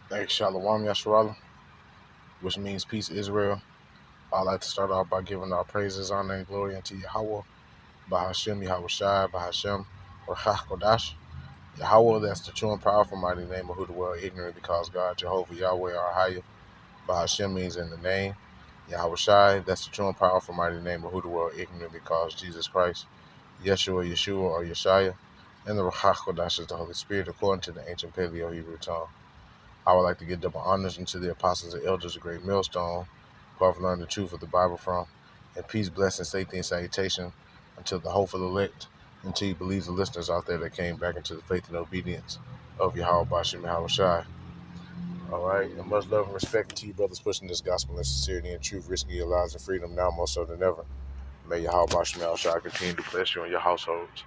Hey, Shalom Yasharala, which means peace, Israel. I'd like to start off by giving our praises, honor, and glory unto Yahweh, Bahashem, Yahweh Shai, Bahashem, Rachach Kodash. Yahweh, that's the true and powerful mighty name of who the world ignorant because God, Jehovah, Yahweh, our higher. Bahashem means in the name. Yahweh Shai, that's the true and powerful mighty name of who the world ignorant because Jesus Christ, Yeshua, Yeshua, or Yeshaya. And the Rachach Kodash is the Holy Spirit according to the ancient Paleo Hebrew tongue. I would like to give double honors unto the apostles and elders of Great Millstone, who have learned the truth of the Bible from, and peace, blessing, safety, and salutation until the hopeful elect, until you believe the listeners out there that came back into the faith and obedience of Yahweh Bashim Yahweh Shai. All right, and much love and respect to you, brothers, pushing this gospel in sincerity and truth, risking your lives and freedom now more so than ever. May Yahweh Bashim Yahweh Shai continue to bless you and your households.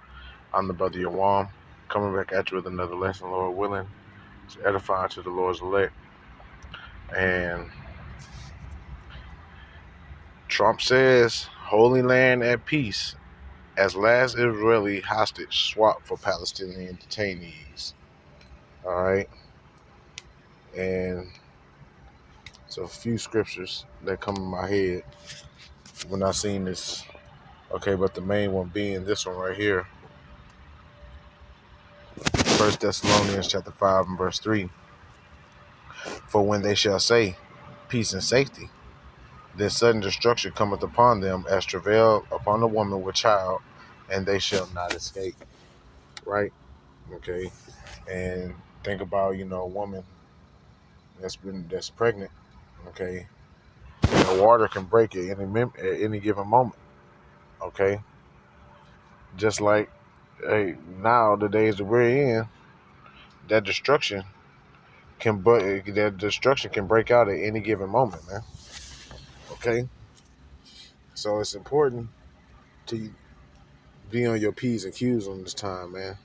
I'm the brother Yawam, coming back at you with another lesson, Lord willing, to edify to the Lord's elect. And Trump says Holy Land at peace as last Israeli hostage swap for Palestinian detainees. All right. And so a few scriptures that come in my head when I seen this. Okay, but the main one being this one right here. 1 Thessalonians chapter 5 and verse 3. For when they shall say peace and safety, then sudden destruction cometh upon them as travail upon a woman with child, and they shall not escape. Right? Okay. And think about, a woman that's pregnant. Okay. And the water can break at any given moment. Okay. Just like, hey, now the days that we're in, that destruction can break out at any given moment, man. Okay. So it's important to be on your P's and Q's on this time, man.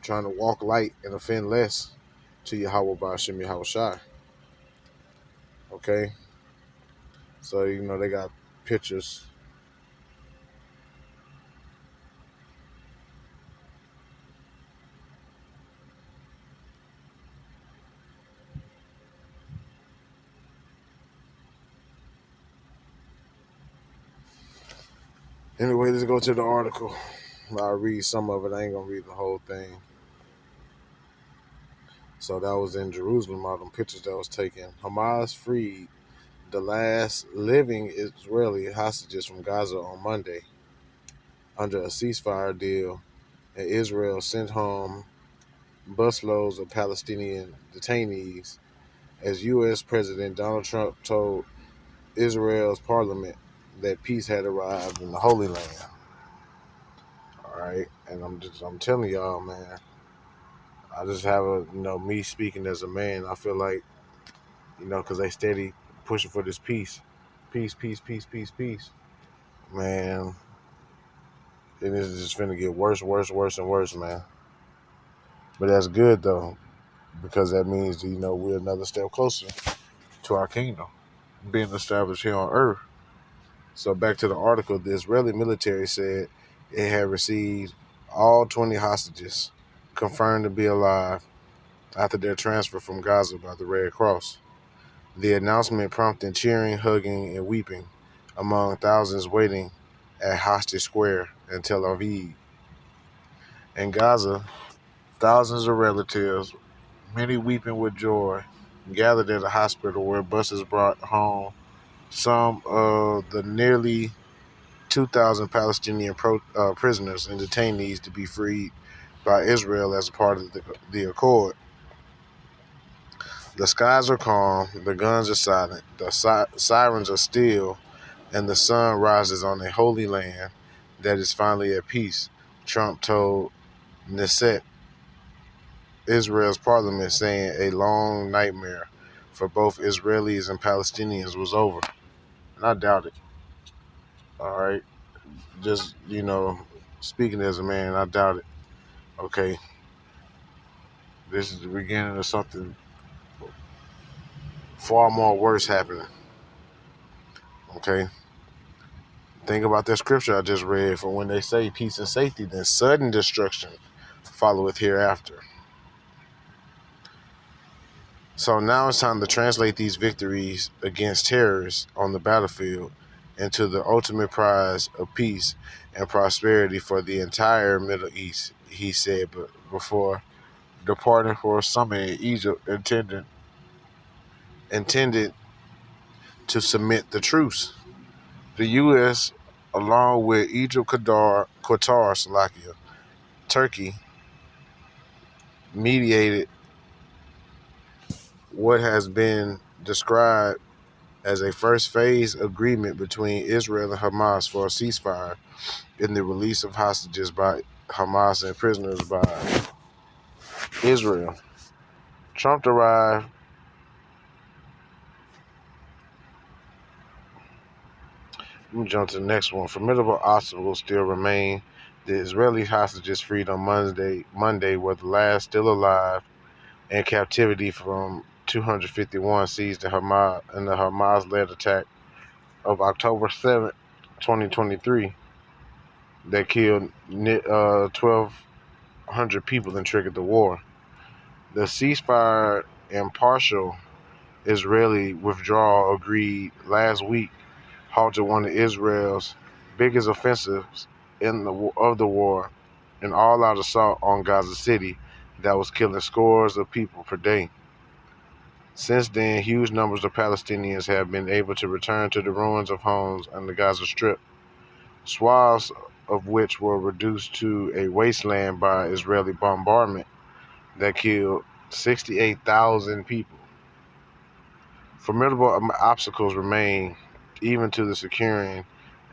Trying to walk light and offend less to Yahweh Ba'ashem Yahweh Shai. Okay. So, they got pictures. Anyway, let's go to the article. I'll read some of it. I ain't gonna read the whole thing. So that was in Jerusalem, all them pictures that was taken. Hamas freed the last living Israeli hostages from Gaza on Monday under a ceasefire deal, and Israel sent home busloads of Palestinian detainees as U.S. President Donald Trump told Israel's parliament that peace had arrived in the Holy Land. All right, and I'm telling y'all, man. I just have me speaking as a man. I feel like, because they steady pushing for this peace. Peace, peace, peace, peace, peace. Man, it is just finna get worse, worse, worse, and worse, man. But that's good, though, because that means, we're another step closer to our kingdom being established here on earth. So back to the article, the Israeli military said it had received all 20 hostages confirmed to be alive after their transfer from Gaza by the Red Cross. The announcement prompted cheering, hugging, and weeping among thousands waiting at Hostage Square in Tel Aviv. In Gaza, thousands of relatives, many weeping with joy, gathered at a hospital where buses brought home some of the nearly 2,000 Palestinian prisoners and detainees to be freed by Israel as a part of the accord. The skies are calm, the guns are silent, the sirens are still, and the sun rises on a holy land that is finally at peace, Trump told Knesset, Israel's parliament, saying a long nightmare for both Israelis and Palestinians was over. And I doubt it. All right. Just, speaking as a man, I doubt it. Okay. This is the beginning of something far more worse happening. Okay. Think about that scripture I just read. For when they say peace and safety, then sudden destruction followeth hereafter. So now it's time to translate these victories against terrorists on the battlefield into the ultimate prize of peace and prosperity for the entire Middle East, he said before departing for a summit in Egypt intended to cement the truce. The U.S., along with Egypt, Qatar, Slovakia, Turkey, mediated what has been described as a first phase agreement between Israel and Hamas for a ceasefire in the release of hostages by Hamas and prisoners by Israel. Trump arrived. Let me jump to the next one. Formidable obstacles still remain. The Israeli hostages freed on Monday were the last still alive in captivity from 251 seized in the Hamas-led attack of October 7, 2023, that killed 1,200 people and triggered the war. The ceasefire and partial Israeli withdrawal agreed last week halted one of Israel's biggest offensives of the war, an all-out assault on Gaza City that was killing scores of people per day. Since then, huge numbers of Palestinians have been able to return to the ruins of homes on the Gaza Strip, swaths of which were reduced to a wasteland by Israeli bombardment that killed 68,000 people. Formidable obstacles remain, even to the securing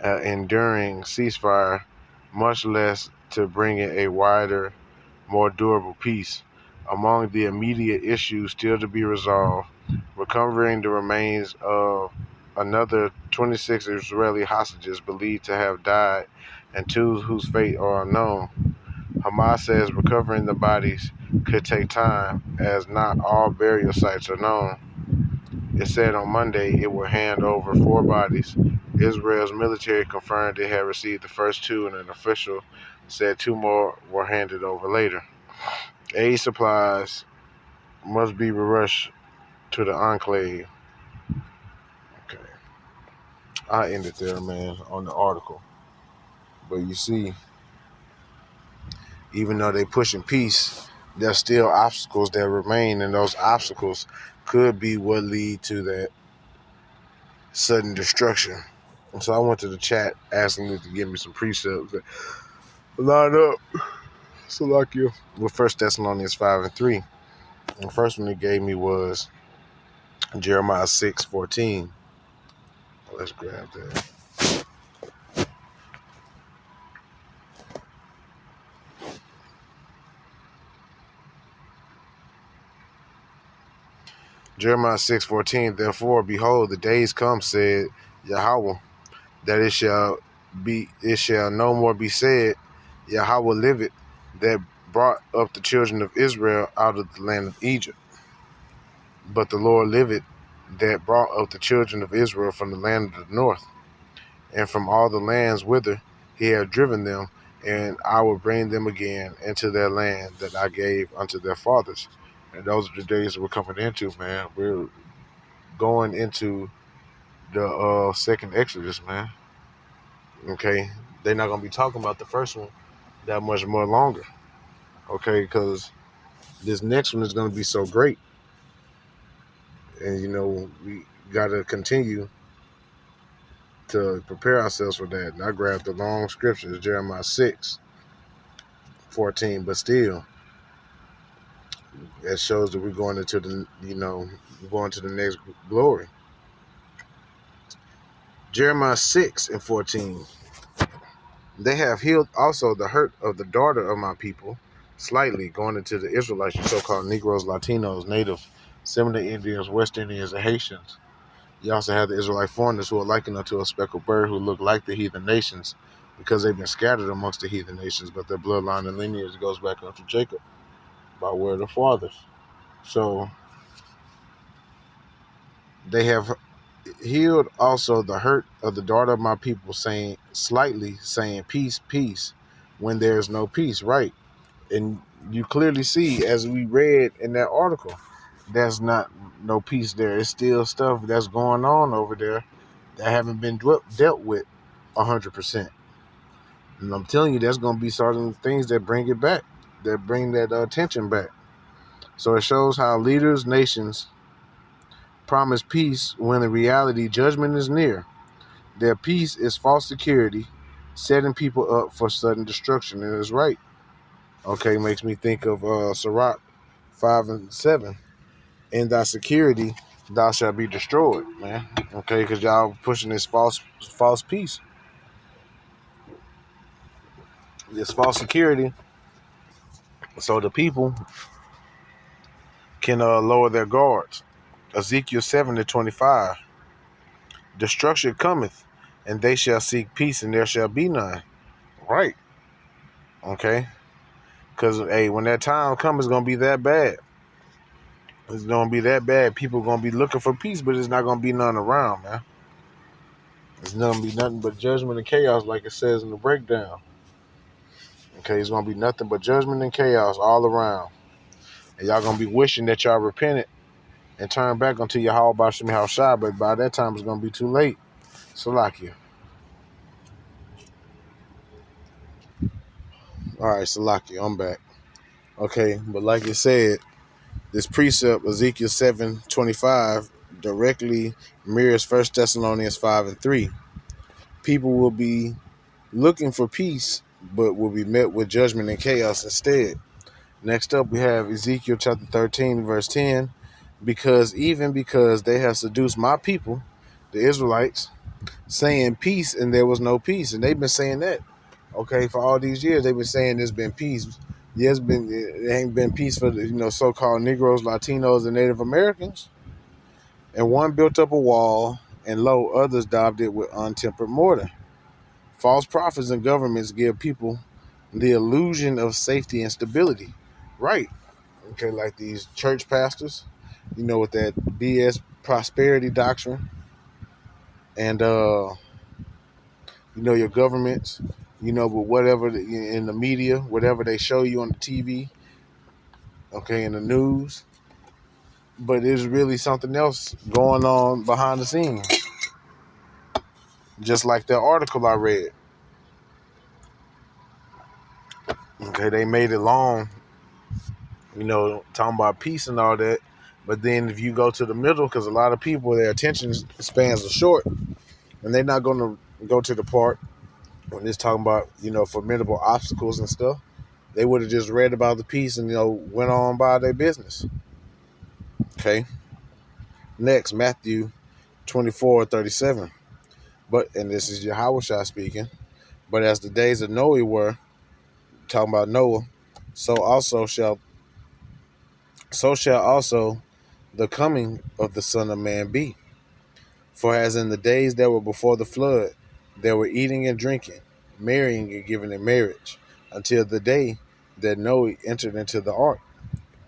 enduring ceasefire, much less to bringing a wider, more durable peace. Among the immediate issues still to be resolved, recovering the remains of another 26 Israeli hostages believed to have died and two whose fate are unknown. Hamas says recovering the bodies could take time, as not all burial sites are known. It said on Monday it would hand over 4 bodies. Israel's military confirmed it had received the first 2, and an official said 2 more were handed over later. Aid supplies must be rushed to the enclave. Okay, I ended there, man, on the article. But you see, even though they pushing peace, there's still obstacles that remain, and those obstacles could be what lead to that sudden destruction. And so I went to the chat asking them to give me some precepts that line up. So like you with 1 Thessalonians 5:3. And the first one they gave me was Jeremiah 6:14. Let's grab that. Jeremiah 6:14. Therefore, behold, the days come, said Yahweh, that it shall no more be said, Yahweh liveth, that brought up the children of Israel out of the land of Egypt. But the Lord liveth, that brought up the children of Israel from the land of the north, and from all the lands whither he had driven them, and I will bring them again into their land that I gave unto their fathers. And those are the days that we're coming into, man. We're going into the second Exodus, man. Okay, they're not gonna be talking about the first one that much more longer. Okay, because this next one is gonna be so great, and we gotta continue to prepare ourselves for that. And I grabbed the long scriptures, Jeremiah 6:14, but still, it shows that we're going into the next glory. Jeremiah 6:14. They have healed also the hurt of the daughter of my people, slightly, going into the Israelites, your so-called Negroes, Latinos, Native, Seminole Indians, West Indians, and Haitians. You also have the Israelite foreigners who are likened unto a speckled bird, who look like the heathen nations, because they've been scattered amongst the heathen nations, but their bloodline and lineage goes back up to Jacob by word of the fathers. So they have healed also the hurt of the daughter of my people, saying peace, peace, when there is no peace, right? And you clearly see, as we read in that article, there's not no peace there. It's still stuff that's going on over there that haven't been dealt with 100%. And I'm telling you, there's going to be certain things that bring it back, that bring that attention back. So it shows how leaders, nations promise peace when in reality judgment is near. Their peace is false security, setting people up for sudden destruction. And it's right. Okay, makes me think of Sirach 5 and 7. In thy security, thou shalt be destroyed, man. Okay, because y'all pushing this false peace, this false security, so the people can lower their guards. Ezekiel 7:25. Destruction cometh, and they shall seek peace, and there shall be none. Right. Okay. Because, hey, when that time comes, it's going to be that bad. It's going to be that bad. People going to be looking for peace, but it's not going to be none around, man. It's not going to be nothing but judgment and chaos, like it says in the breakdown. Okay, it's going to be nothing but judgment and chaos all around. And y'all going to be wishing that y'all repented and turn back unto Yahweh Bashim Yahushua, but by that time it's going to be too late. Salakia. All right, Salakia, I'm back. Okay, but like it said, this precept, Ezekiel 7:25, directly mirrors 1 Thessalonians 5:3. People will be looking for peace, but will be met with judgment and chaos instead. Next up, we have Ezekiel chapter 13, verse 10. Because they have seduced my people, the Israelites, saying peace, and there was no peace. And they've been saying that, okay, for all these years. They've been saying there's been peace. Yes, it ain't been peace for the so-called Negroes, Latinos, and Native Americans. And one built up a wall, and lo, others daubed it with untempered mortar. False prophets and governments give people the illusion of safety and stability. Right. Okay, like these church pastors, with that BS prosperity doctrine. And, your governments, with whatever in the media, whatever they show you on the TV, okay, in the news. But there's really something else going on behind the scenes. Just like that article I read. Okay, they made it long, talking about peace and all that. But then if you go to the middle, because a lot of people, their attention spans are short, and they're not going to go to the part when it's talking about, formidable obstacles and stuff. They would have just read about the peace and, went on by their business. Okay. Next, Matthew 24:37. And this is Yahushua speaking. But as the days of Noah were, talking about Noah, so shall also the coming of the Son of Man be. For as in the days that were before the flood, they were eating and drinking, marrying and giving in marriage, until the day that Noah entered into the ark,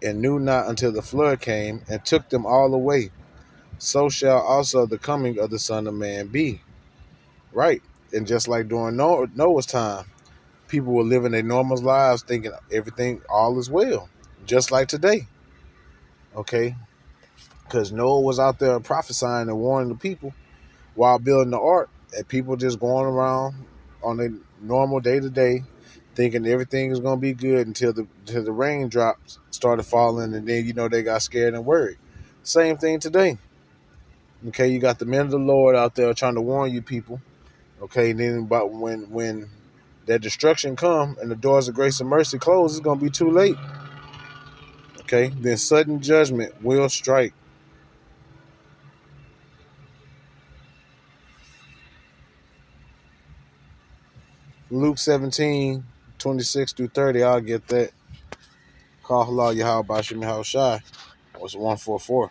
and knew not until the flood came and took them all away. So shall also the coming of the Son of Man be. Right. And just like during Noah's time, people were living their normal lives thinking everything, all is well. Just like today. Okay. Because Noah was out there prophesying and warning the people while building the ark, and people just going around on a normal day-to-day thinking everything is going to be good until the raindrops started falling, and then, they got scared and worried. Same thing today. Okay, you got the men of the Lord out there trying to warn you people. Okay, then but when that destruction come and the doors of grace and mercy close, it's going to be too late. Okay, then sudden judgment will strike. Luke 17:26-30, I'll get that. Call halal Yahweh Bashim Yahushai. Was 144.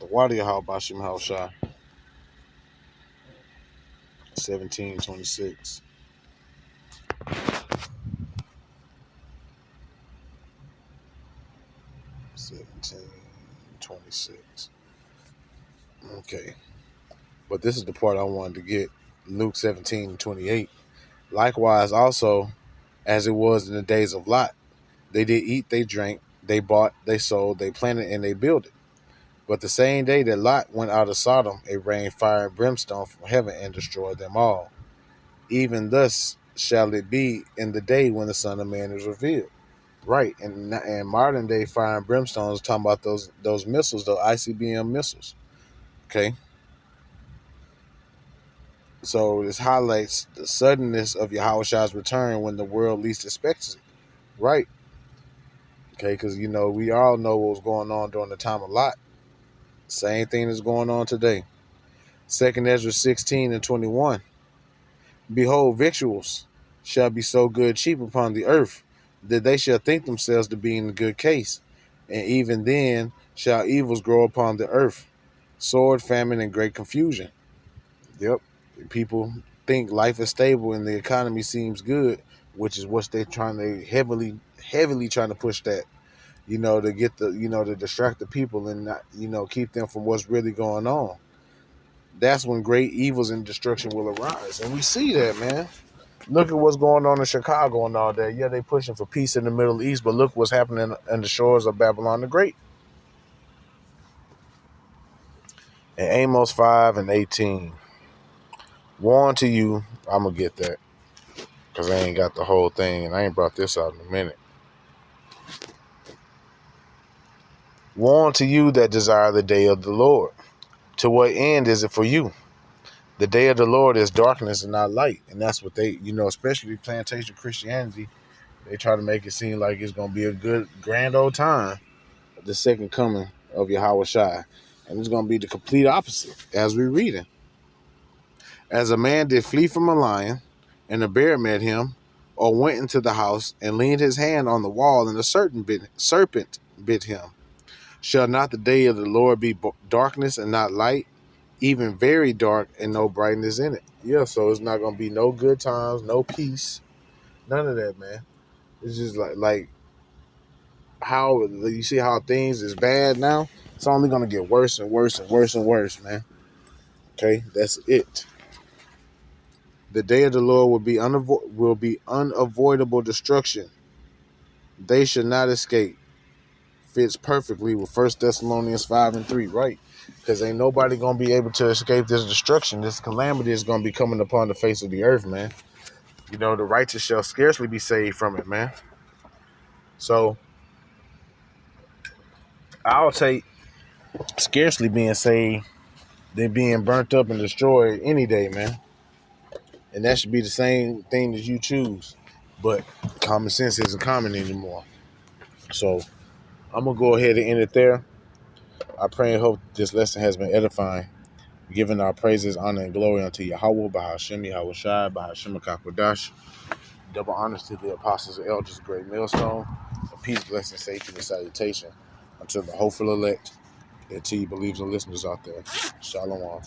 The water Yahweh Bashim Yahushai. 17:26. 17:26. Okay. But this is the part I wanted to get. Luke 17:28. Likewise also, as it was in the days of Lot, they did eat, they drank, They bought, they sold, they planted, and they built it. But the same day that Lot went out of Sodom, it rained fire and brimstone from heaven and destroyed them all. Even thus shall it be in the day when the Son of Man is revealed. Right, and modern day fire and brimstone is talking about those missiles, those ICBM missiles. Okay, so this highlights the suddenness of Yahushua's return when the world least expects it. Right, okay, because we all know what was going on during the time of Lot. Same thing is going on today. 2nd Ezra 16:21. Behold, victuals shall be so good cheap upon the earth, that they shall think themselves to be in a good case. And even then shall evils grow upon the earth, sword, famine, and great confusion. Yep. People think life is stable and the economy seems good, which is what they're trying to heavily trying to push that, to get to distract the people and not, keep them from what's really going on. That's when great evils and destruction will arise. And we see that, man. Look at what's going on in Chicago and all that. Yeah, they pushing for peace in the Middle East, but look what's happening in the shores of Babylon the Great. And Amos 5:18. Warn to you, I'm going to get that because I ain't got the whole thing and I ain't brought this out in a minute. Warn to you that desire the day of the Lord. To what end is it for you? The day of the Lord is darkness and not light. And that's what they, especially plantation Christianity, they try to make it seem like it's going to be a good, grand old time. The second coming of Yahushua. And it's going to be the complete opposite as we read it. As a man did flee from a lion, and a bear met him, or went into the house and leaned his hand on the wall, and a serpent bit him. Shall not the day of the Lord be darkness and not light, even very dark and no brightness in it? Yeah, so it's not going to be no good times, no peace, none of that, man. It's just like how you see how things is bad now. It's only going to get worse and worse and worse and worse, man. Okay, that's it. The day of the Lord will be unavoidable destruction. They should not escape. Fits perfectly with 1 Thessalonians 5:3, right? Because ain't nobody gonna be able to escape this destruction. This calamity is gonna be coming upon the face of the earth, man. The righteous shall scarcely be saved from it, man. So I'll take scarcely being saved than being burnt up and destroyed any day, man. And that should be the same thing that you choose. But common sense isn't common anymore. So I'm going to go ahead and end it there. I pray and hope this lesson has been edifying, giving our praises, honor, and glory unto Yahweh, Bahashem, Yahushai, Bahashem, Kakwadash. Double honors to the apostles and elders, great millstone. And peace, blessing, safety, and salutation unto the hopeful elect, and to you believers and listeners out there. Shalom.